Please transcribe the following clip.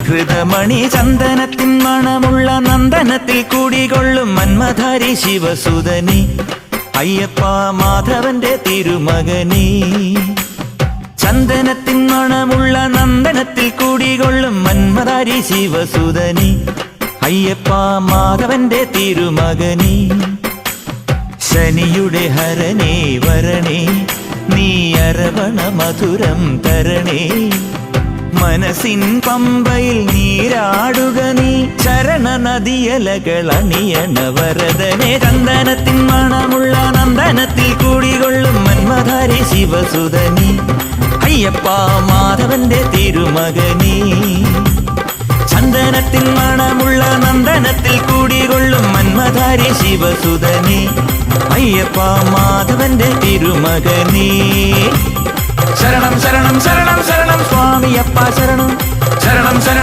ഹൃദമണി ചന്ദനത്തിൻ മണമുള്ള നന്ദനത്തിൽ കൂടികൊള്ളും മന്മധാരി ശിവസുതനി അയ്യപ്പ മാധവന്റെ തിരുമകനീ. ചന്ദനത്തിൻ മണമുള്ള നന്ദനത്തിൽ കൂടികൊള്ളും മന്മധാരി ശിവസുതനി അയ്യപ്പ മാധവന്റെ തിരുമകനീ. ശനിയുടെ ഹരണേ വരണേ നീ അരവണ മധുരം തരണേ. മനസ്സിൻ പമ്പയിൽ നീരാടുക നീ ചരണ നദിയലകൾ അണിയണ വരദനെ. ചന്ദനത്തിൻ മണമുള്ള നന്ദനത്തിൽ കൂടികൊള്ളും മന്മധാരി ശിവസുതനി അയ്യപ്പ മാധവന്റെ തിരുമകനീ. ചന്ദനത്തിൻ മണമുള്ള നന്ദനത്തിൽ കൂടികൊള്ളും മന്മധാരി ശിവസുതനി അയ്യപ്പ മാധവന്റെ തിരുമകനീ. ശരണം ശരണം ശരണം ശരണം സ്വാമിയപ്പ ശരണം ശരണം ശരണം